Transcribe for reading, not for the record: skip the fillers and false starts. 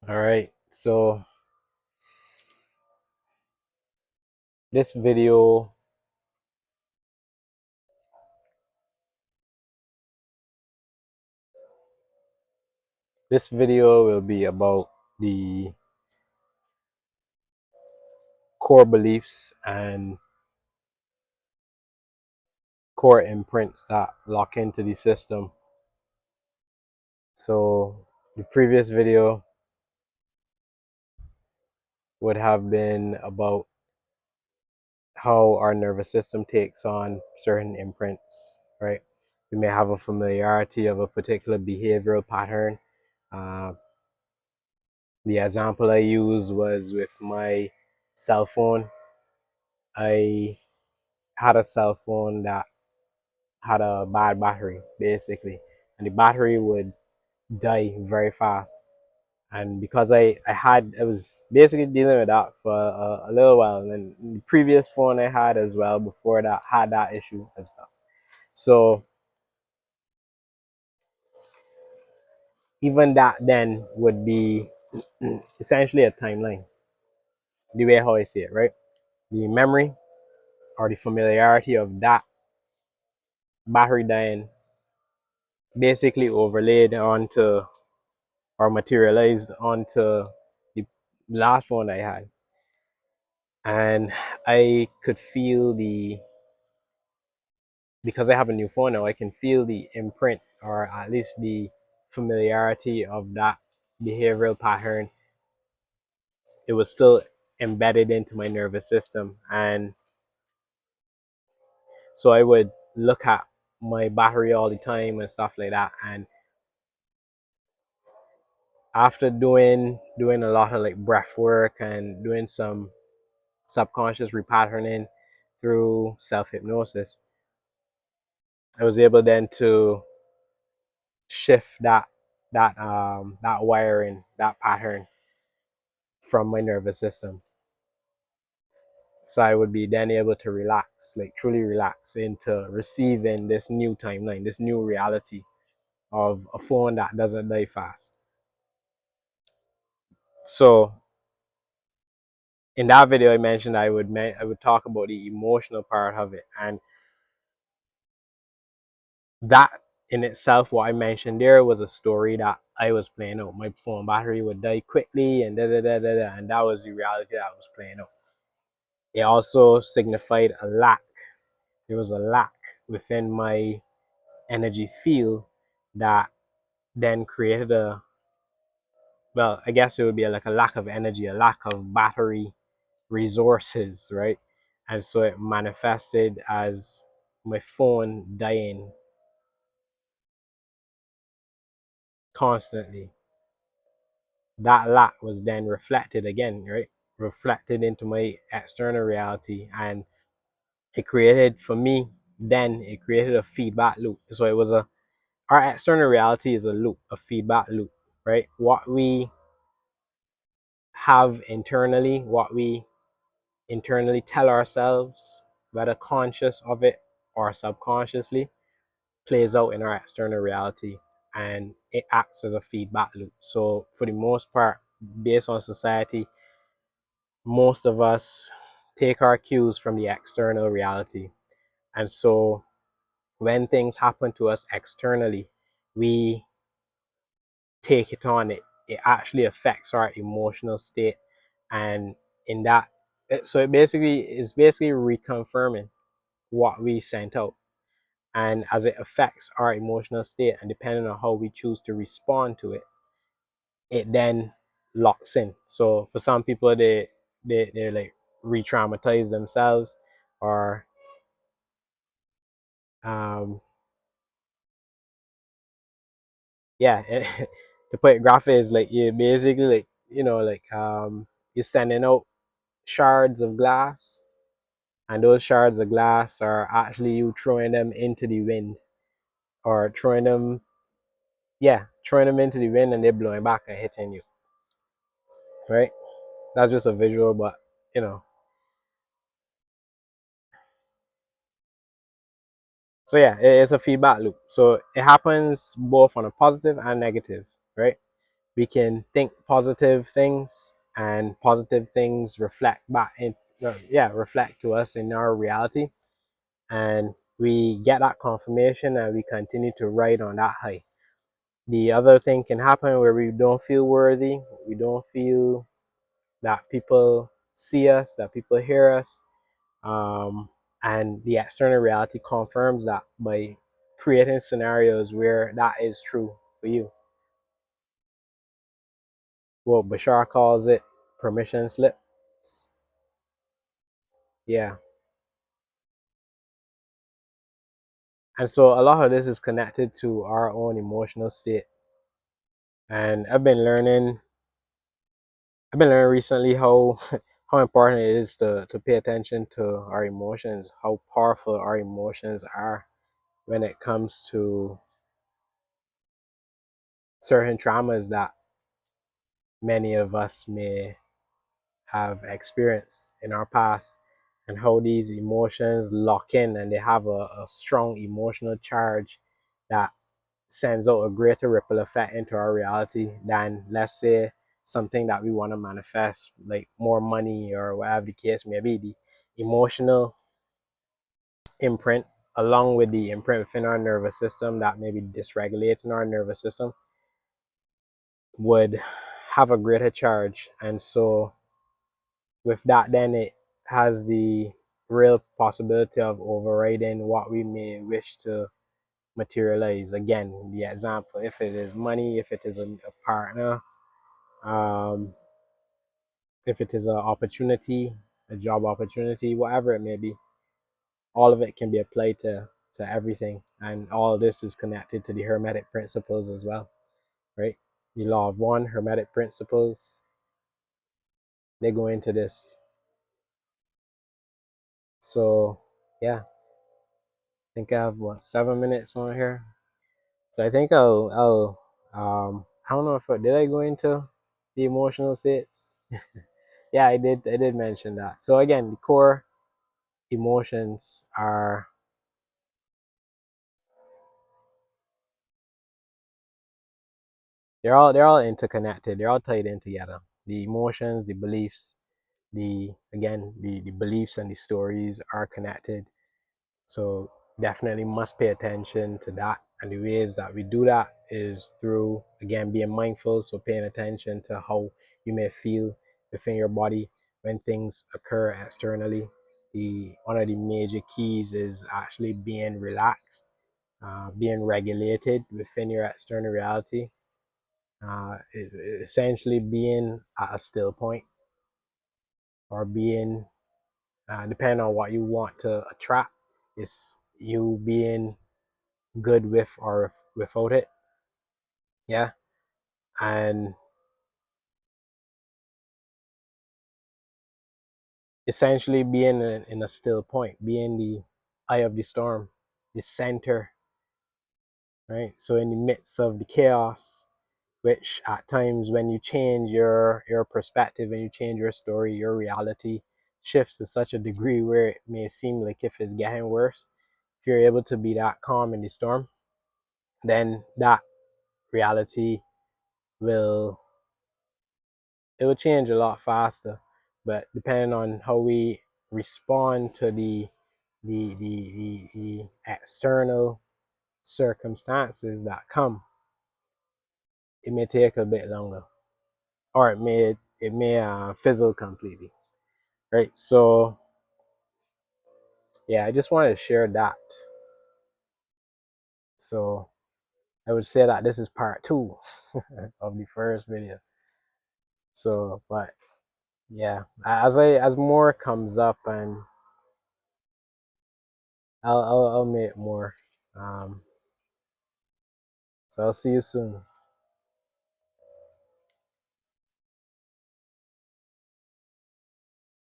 All right, so this video will be about the core beliefs and core imprints that lock into the system. So the previous video would have been about how our nervous system takes on certain imprints, right? We may have a familiarity of a particular behavioral pattern. Uh, the example I used was with my cell phone. I had a cell phone that had a bad battery, basically, and the battery would die very fast. And because I was basically dealing with that for a little while, and the previous phone I had as well before that had that issue as well. So even that then would be essentially a timeline, the way how I see it, right? The memory or the familiarity of that battery dying basically overlaid onto or materialized onto the last phone I had. And I could feel because I have a new phone now, I can feel the imprint or at least the familiarity of that behavioral pattern. It was still embedded into my nervous system. And so I would look at my battery all the time and stuff like that. And after doing a lot of like breath work and doing some subconscious repatterning through self-hypnosis, I was able then to shift that wiring, that pattern from my nervous system. So I would be then able to relax, like truly relax into receiving this new timeline, this new reality of a phone that doesn't die fast. So in that video I mentioned I would talk about the emotional part of it, and that in itself, what I mentioned there was a story that I was playing out. My phone battery would die quickly and da da da da da, and that was the reality that I was playing out. It also signified a lack. There was a lack within my energy field that then created well, I guess it would be like a lack of energy, a lack of battery resources, right? And so it manifested as my phone dying constantly. That lack was then reflected again, right? Reflected into my external reality, and it created for me, then it created a feedback loop. So it was our external reality is a loop, a feedback loop, right? What we have internally, what we internally tell ourselves, whether conscious of it or subconsciously, plays out in our external reality, and it acts as a feedback loop. So for the most part, based on society, most of us take our cues from the external reality. And so when things happen to us externally, we take it on. It actually affects our emotional state. And in that, so it basically is basically reconfirming what we sent out. And as it affects our emotional state, and depending on how we choose to respond to it, it then locks in. So for some people, they like re-traumatize themselves, or um yeah, to put it graphic is like you basically like like you're sending out shards of glass, and those shards of glass are actually you throwing them into the wind, or throwing them into the wind, and they're blowing back and hitting you, right? That's just a visual, but you know. So it's a feedback loop. So it happens both on a positive and negative, right? we can think positive things, and positive things reflect back in, reflect to us in our reality, and we get that confirmation and we continue to ride on that high. The other thing can happen where we don't feel worthy, we don't feel that people see us, that people hear us, um, and the external reality confirms that by creating scenarios where that is true for you. What Bashar calls it, permission slip. Yeah. And so a lot of this is connected to our own emotional state. And I've been learning recently how how important it is to pay attention to our emotions, how powerful our emotions are when it comes to certain traumas that many of us may have experienced in our past, and how these emotions lock in and they have a strong emotional charge that sends out a greater ripple effect into our reality than, let's say, something that we want to manifest, like more money or whatever the case may be. The emotional imprint, along with the imprint within our nervous system that may be dysregulating our nervous system, would have a greater charge. And so with that, then it has the real possibility of overriding what we may wish to materialize. Again, the example, if it is money, if it is a partner, um, if it is an opportunity, a job opportunity, whatever it may be, all of it can be applied to everything. And all of this is connected to the Hermetic principles as well, right? The law of one, Hermetic principles, they go into this. So, yeah, I think I have what, 7 minutes on here. So I think I don't know if did I go into the emotional states? Yeah, I did mention that. So again, the core emotions are, they're all interconnected. They're all tied in together. The emotions, the beliefs, the beliefs and the stories are connected. So definitely must pay attention to that. And the ways that we do that is through, again, being mindful. So paying attention to how you may feel within your body when things occur externally. The one of the major keys is actually being relaxed, being regulated within your external reality. Essentially being at a still point, or being, depending on what you want to attract, is you being good with or without it. Yeah. And essentially being in a still point, being the eye of the storm, the center, right? So in the midst of the chaos, which at times when you change your perspective and you change your story, your reality shifts to such a degree where it may seem like if it's getting worse, if you're able to be that calm in the storm, then that reality will, it will change a lot faster. But depending on how we respond to the external circumstances that come, it may take a bit longer, or it may fizzle completely, right? So yeah, I just wanted to share that. So I would say that this is part two of the first video. So, but yeah, as more comes up, and I'll make more. Um, so I'll see you soon.